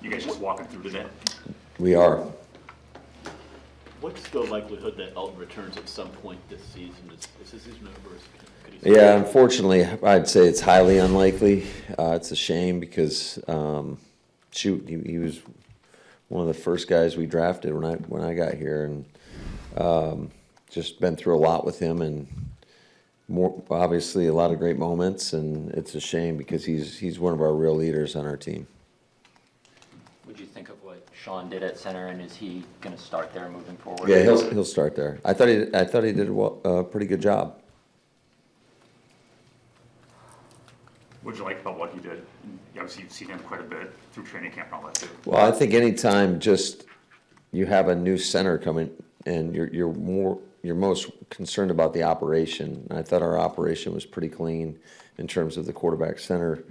You guys just walking through today? We are. What's the likelihood that Elton returns at some point this season? Is his season over? Could he Yeah, unfortunately, I'd say it's highly unlikely. It's a shame because, he was one of the first guys we drafted when I got here, and just been through a lot with him, and more obviously a lot of great moments. And it's a shame because he's one of our real leaders on our team. Would you think of what Sean did at center, and is he going to start there moving forward? Yeah, he'll start there. I thought he did a pretty good job. What'd you like about what he did? Obviously, you've seen him quite a bit through training camp and all that too. Well, I think anytime just you have a new center coming and you're most concerned about the operation. And I thought our operation was pretty clean in terms of the quarterback center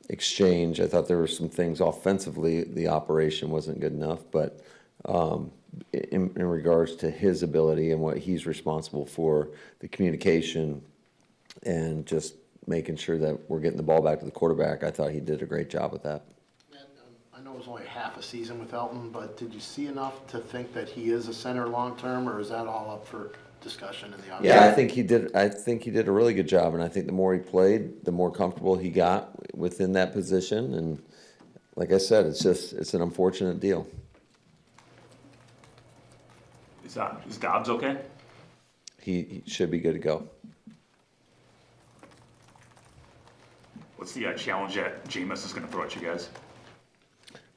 exchange. I thought there were some things offensively, the operation wasn't good enough, but in regards to his ability and what he's responsible for, the communication and just making sure that we're getting the ball back to the quarterback, I thought he did a great job with that. I know it was only half a season with Elton, but did you see enough to think that he is a center long-term, or is that all up for discussion in the offseason? Yeah, I think he did a really good job, and I think the more he played, the more comfortable he got within that position. And like I said, it's an unfortunate deal. Is Dobbs okay? He should be good to go. What's the challenge that Jameis is going to throw at you guys?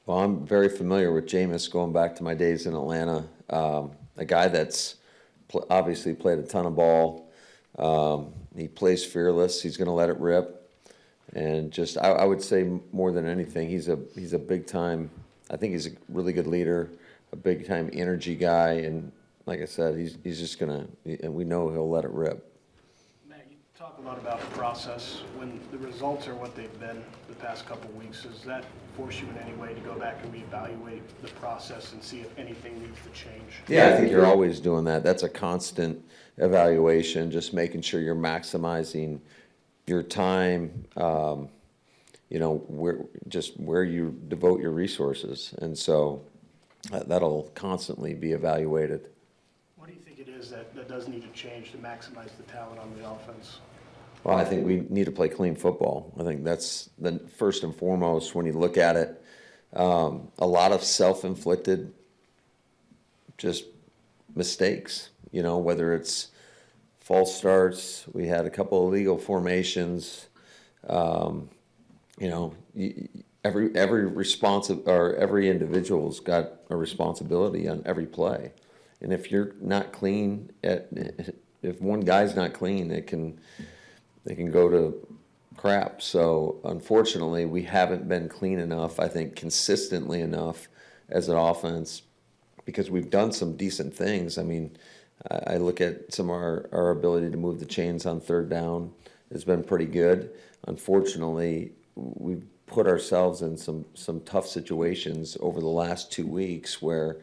Well, I'm very familiar with Jameis going back to my days in Atlanta. A guy that's obviously played a ton of ball. He plays fearless. He's going to let it rip. And just, I would say more than anything, he's a big time. I think he's a really good leader, a big time energy guy. And like I said, he's just going to, and we know he'll let it rip. Matt, you talk a lot about the process. When the results are what they've been the past couple of weeks, does that force you in any way to go back and reevaluate the process and see if anything needs to change? Yeah, I think you're always doing that. That's a constant evaluation, just making sure you're maximizing your time, where you devote your resources. And so that'll constantly be evaluated. What do you think it is that does need to change to maximize the talent on the offense? Well, I think we need to play clean football. I think that's the first and foremost when you look at it. A lot of self-inflicted just mistakes, whether it's false starts. We had a couple of illegal formations. Every individual's got a responsibility on every play. And if you're not clean, if one guy's not clean, they can go to crap. So unfortunately, we haven't been clean enough, I think, consistently enough as an offense, because we've done some decent things. I mean, I look at some of our ability to move the chains on third down has been pretty good. Unfortunately, we've put ourselves in some tough situations over the last 2 weeks where,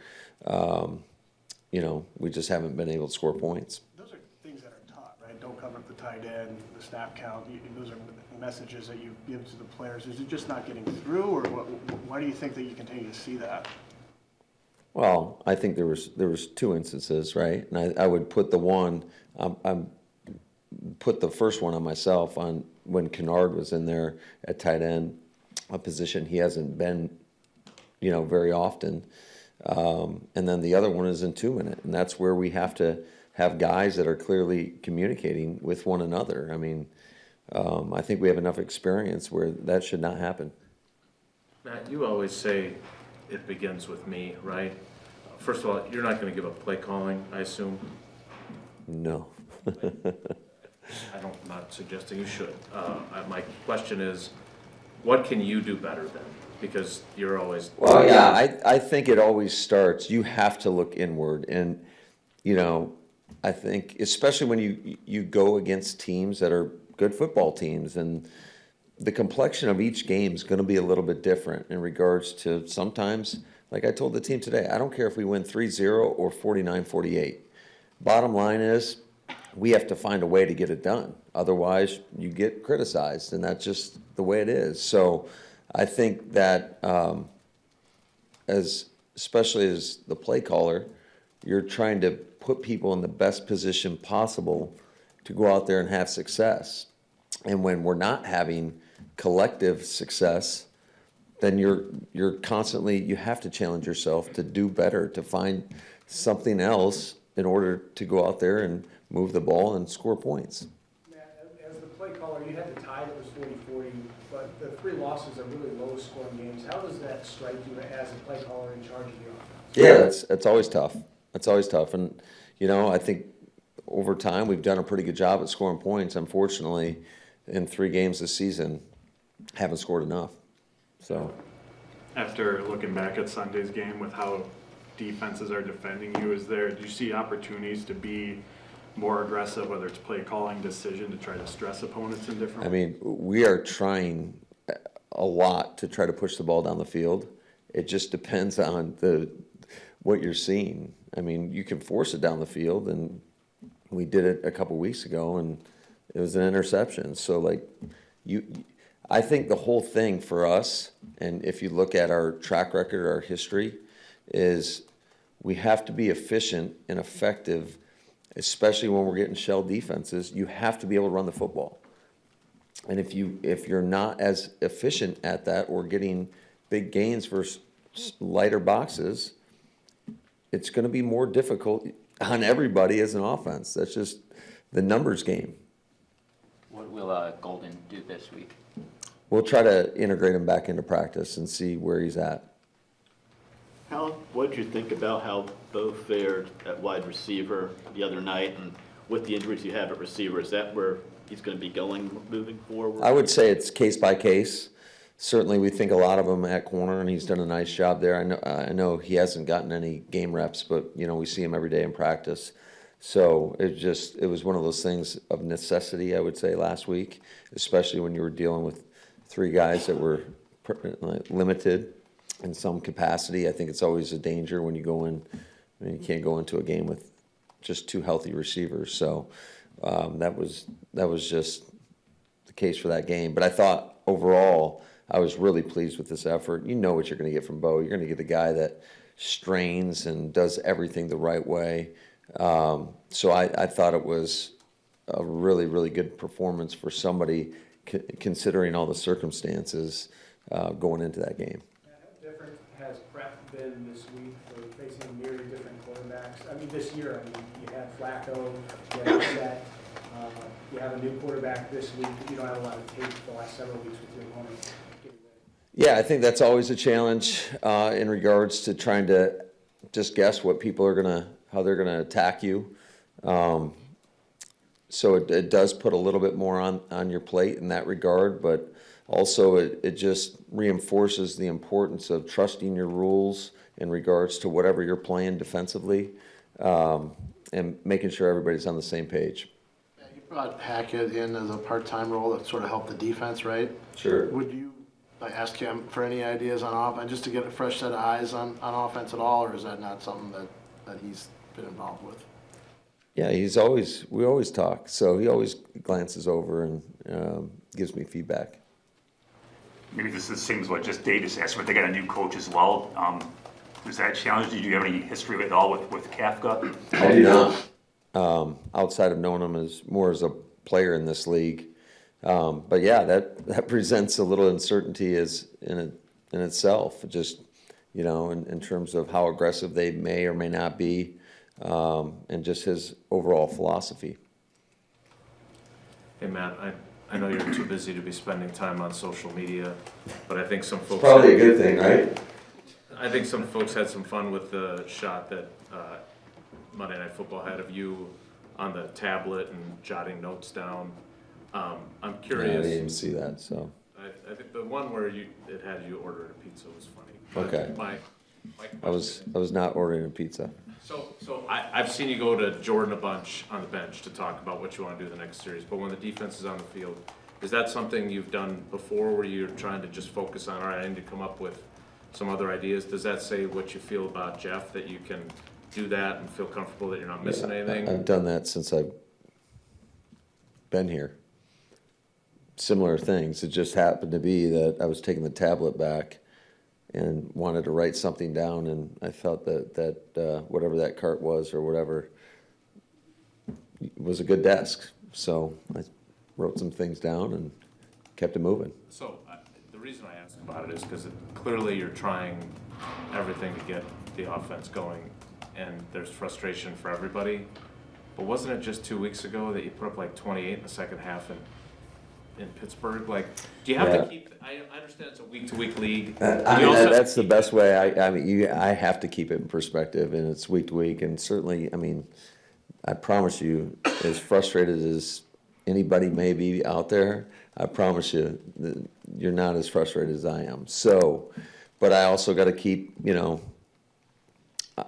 we just haven't been able to score points. Those are things that are taught, right? Don't cover up the tight end, the snap count. Those are messages that you give to the players. Is it just not getting through, or why do you think that you continue to see that? Well, I think there was two instances, right? And I would put put the first one on myself on when Kennard was in there at tight end, a position he hasn't been, very often. And then the other one is in 2 minute, and that's where we have to have guys that are clearly communicating with one another. I mean, I think we have enough experience where that should not happen. Matt, you always say it begins with me, right? First of all, you're not going to give up play calling, I assume? No. I'm not suggesting you should. My question is, what can you do better then? Because you're always... Well, yeah, I think it always starts, you have to look inward. And, I think, especially when you go against teams that are good football teams, and the complexion of each game is going to be a little bit different in regards to sometimes, like I told the team today, I don't care if we win 3-0 or 49-48. Bottom line is, we have to find a way to get it done. Otherwise, you get criticized, and that's just the way it is. So I think that especially as the play caller, you're trying to put people in the best position possible to go out there and have success. And when we're not having collective success, then you're constantly, you have to challenge yourself to do better, to find something else in order to go out there and move the ball and score points. Matt, as the play caller, you had the tie that was 40-40, but the 3 losses are really low-scoring games. How does that strike you as a play caller in charge of the offense? Yeah, it's always tough. It's always tough. And, I think over time we've done a pretty good job at scoring points. Unfortunately, in 3 games this season, haven't scored enough. So, After looking back at Sunday's game with how defenses are defending you, do you see opportunities to be more aggressive, whether it's play calling, decision, to try to stress opponents in different ways? we are trying a lot to try to push the ball down the field. It just depends on what you're seeing. You can force it down the field, and we did it a couple weeks ago, and it was an interception. So, I think the whole thing for us, and if you look at our track record, our history, is we have to be efficient and effective, especially when we're getting shell defenses. You have to be able to run the football. And if you're not as efficient at that, or getting big gains versus lighter boxes, it's going to be more difficult on everybody as an offense. That's just the numbers game. What will Golden do this week? We'll try to integrate him back into practice and see where he's at. What did you think about how Bo fared at wide receiver the other night, and with the injuries you have at receiver, is that where he's going to be going moving forward? I would say it's case by case. Certainly, we think a lot of him at corner, and he's done a nice job there. I know he hasn't gotten any game reps, but we see him every day in practice. So it was one of those things of necessity, I would say, last week, especially when you were dealing with 3 guys that were limited in some capacity. I think it's always a danger when you go in. You can't go into a game with just 2 healthy receivers. So that was just the case for that game. But I thought overall, I was really pleased with this effort. You know what you're going to get from Bo. You're going to get a guy that strains and does everything the right way. So I thought it was a really, really good performance for somebody considering all the circumstances going into that game. How different has prep been this week for facing nearly different quarterbacks? This year, you had Flacco, you had Set, you have a new quarterback this week. You don't have a lot of tape the last several weeks with your opponent. Yeah, I think that's always a challenge in regards to trying to just guess what people are how they're gonna attack you. So it does put a little bit more on your plate in that regard, but also it just reinforces the importance of trusting your rules in regards to whatever you're playing defensively, and making sure everybody's on the same page. Yeah, you brought Hackett in as a part-time role that sort of helped the defense, right? Sure. Would you ask him for any ideas on offense, just to get a fresh set of eyes on offense at all, or is that not something that he's been involved with? Yeah, we always talk, so he always glances over and gives me feedback. Maybe this is the same as what just Davis asked, but they got a new coach as well. Was that a challenge? Did you have any history at all with Kafka? I do not. Outside of knowing him more as a player in this league. But yeah, that presents a little uncertainty in itself, just, in terms of how aggressive they may or may not be, and just his overall philosophy. Hey, Matt, I know you're too busy to be spending time on social media, but I think some folks... Probably a good thing, right? I think some folks had some fun with the shot that Monday Night Football had of you on the tablet and jotting notes down. I'm Yeah, curious. I didn't even see that, so. I think the one where it had you order a pizza was funny. But Okay. My I was not ordering a pizza. So I've seen you go to Jordan a bunch on the bench to talk about what you want to do the next series, but when the defense is on the field, is that something you've done before where you're trying to just focus on, all right, I need to come up with some other ideas? Does that say what you feel about Jeff, that you can do that and feel comfortable that you're not missing anything? I've done that since I've been here. Similar things. It just happened to be that I was taking the tablet back and wanted to write something down, and I felt that whatever that cart was or whatever was a good desk. So I wrote some things down and kept it moving. So the reason I asked about it is because clearly you're trying everything to get the offense going, and there's frustration for everybody. But wasn't it just 2 weeks ago that you put up like 28 in the second half in Pittsburgh? Like, do you have to keep? I understand it's a week-to-week league. That's the best way. I have to keep it in perspective, and it's week to week. And certainly, I mean, I promise you, as frustrated as anybody may be out there, I promise you that you're not as frustrated as I am. So, but I also got to keep,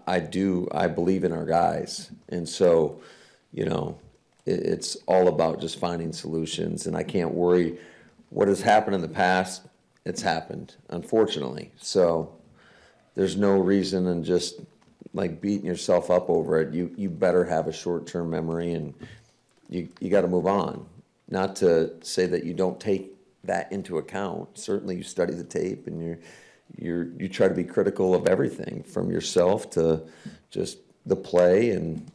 I believe in our guys. And so, it's all about just finding solutions. And I can't worry what has happened in the past. It's happened, unfortunately. So there's no reason in just like beating yourself up over it. You better have a short-term memory, and you got to move on. Not to say that you don't take that into account. Certainly you study the tape, and you try to be critical of everything from yourself to just the play and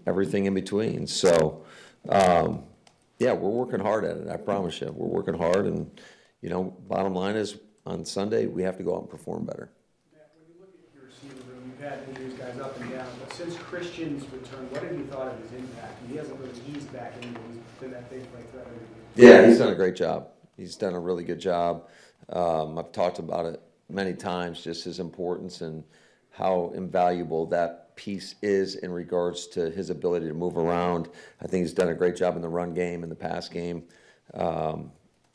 everything in between. So, we're working hard at it. I promise you, we're working hard. And bottom line is, on Sunday we have to go out and perform better. Matt, when you look at your receiver room, you've had injuries guys up and down, but since Christian's return, what have you thought of his impact? He hasn't really eased back into it. He's been that big play threat. Yeah, he's done a great job. He's done a really good job. I've talked about it many times, just his importance and how invaluable that piece is in regards to his ability to move around. I think he's done a great job in the run game and the pass game.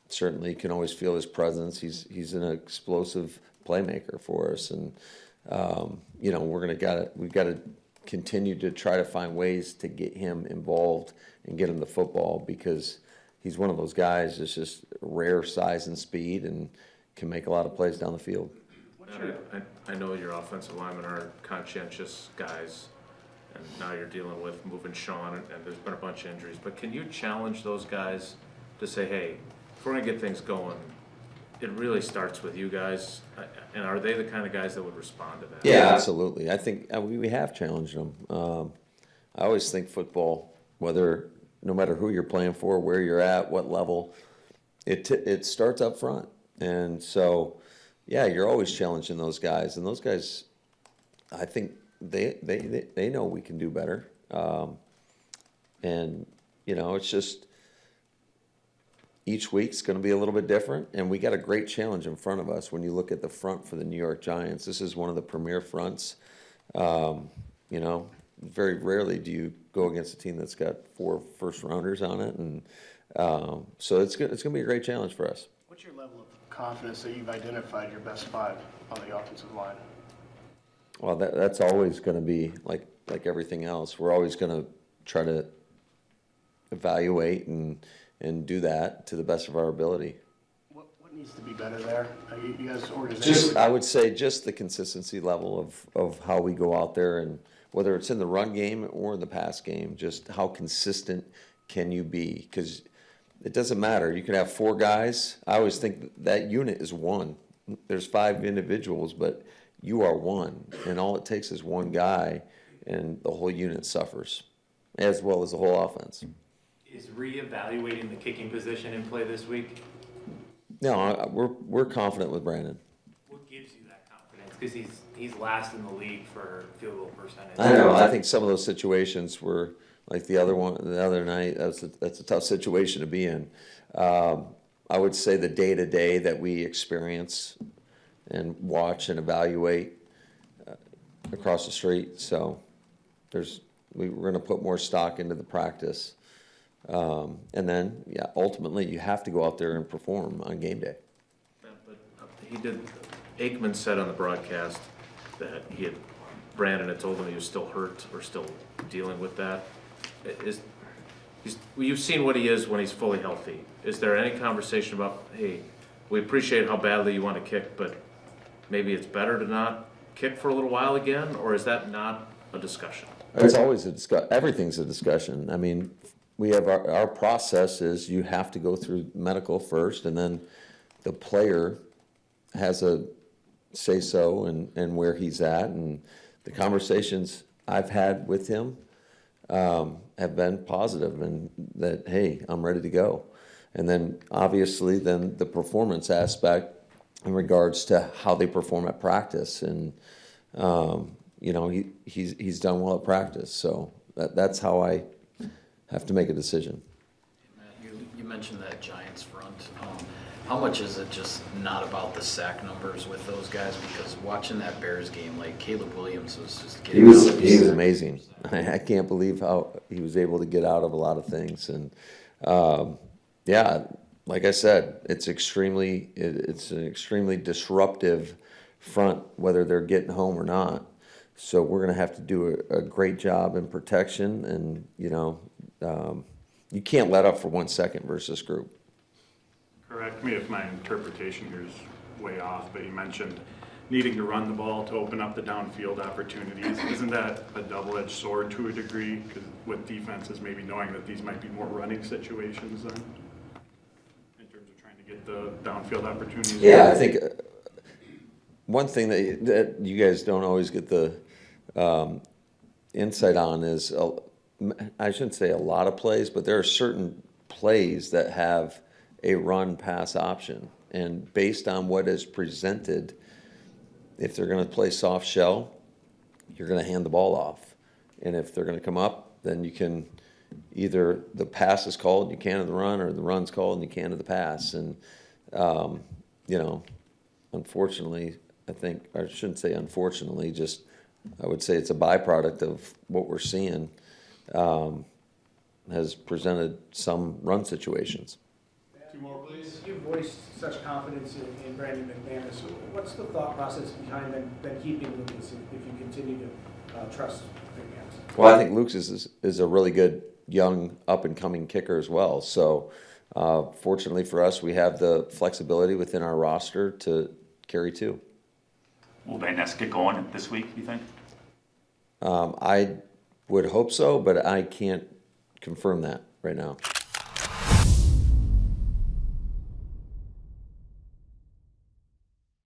Certainly, you can always feel his presence. He's an explosive playmaker for us, and we've got to continue to try to find ways to get him involved and get him the football, because he's one of those guys that's just rare size and speed and can make a lot of plays down the field. I know your offensive linemen are conscientious guys, and now you're dealing with moving Sean, and there's been a bunch of injuries. But can you challenge those guys to say, hey, if we're going to get things going, it really starts with you guys? And are they the kind of guys that would respond to that? Yeah, absolutely. I think we have challenged them. I always think football, no matter who you're playing for, where you're at, what level, it starts up front. And so, yeah, you're always challenging those guys. And those guys, I think they know we can do better. It's just each week's going to be a little bit different. And we got a great challenge in front of us. When you look at the front for the New York Giants, this is one of the premier fronts. Very rarely do you go against a team that's got 4 first-rounders on it. And so it's going to be a great challenge for us. What's your level of confidence that you've identified your best 5 on the offensive line? Well, that's always going to be like everything else. We're always going to try to evaluate and do that to the best of our ability. What needs to be better there? You guys organization? I would say just the consistency level of how we go out there, and whether it's in the run game or in the pass game, just how consistent can you be? Because it doesn't matter. You can have 4 guys. I always think that unit is 1. There's 5 individuals, but you are 1. And all it takes is 1 guy, and the whole unit suffers, as well as the whole offense. Is reevaluating the kicking position in play this week? No, we're confident with Brandon. What gives you that confidence? Because he's last in the league for field goal percentage. I know. I think some of those situations were like the other night. That's a tough situation to be in. I would say the day-to-day that we experience and watch and evaluate across the street. So we're going to put more stock into the practice. And then, ultimately you have to go out there and perform on game day. But Aikman said on the broadcast that Brandon had told him he was still hurt or still dealing with that. You've seen what he is when he's fully healthy. Is there any conversation about, hey, we appreciate how badly you want to kick, but maybe it's better to not kick for a little while again, or is that not a discussion? It's always a discussion. Everything's a discussion. I mean, we have our process is you have to go through medical first, and then the player has a say so and where he's at. And the conversations I've had with him have been positive, and that, hey, I'm ready to go. And then obviously then the performance aspect in regards to how they perform at practice. And, he's done well at practice. So that's how I have to make a decision. Matt, you mentioned that Giants front. How much is it just not about the sack numbers with those guys? Because watching that Bears game, like Caleb Williams was just getting He was out of his amazing. I can't believe how he was able to get out of a lot of things. And like I said, it's an extremely disruptive front, whether they're getting home or not. So we're going to have to do a great job in protection, and you can't let up for 1 second versus group. Correct me if my interpretation here is way off, but you mentioned needing to run the ball to open up the downfield opportunities. Isn't that a double-edged sword to a degree? Because with defenses maybe knowing that these might be more running situations then, in terms of trying to get the downfield opportunities? Yeah, I think one thing that you guys don't always get the insight on is, I shouldn't say a lot of plays, but there are certain plays that have a run-pass option. And based on what is presented, if they're going to play soft shell, you're going to hand the ball off. And if they're going to come up, then you can either the pass is called, you can to the run, or the run's called and you can to the pass. And, unfortunately, I shouldn't say unfortunately, just I would say it's a byproduct of what we're seeing, has presented some run situations. Two more, please. You voiced such confidence in Brandon McManus. What's the thought process behind them keeping Lucas if you continue to trust McManus? Well, I think Luke's is a really good young up-and-coming kicker as well. So fortunately for us, we have the flexibility within our roster to carry two. Will Van Ness get going this week, you think? I would hope so, but I can't confirm that right now.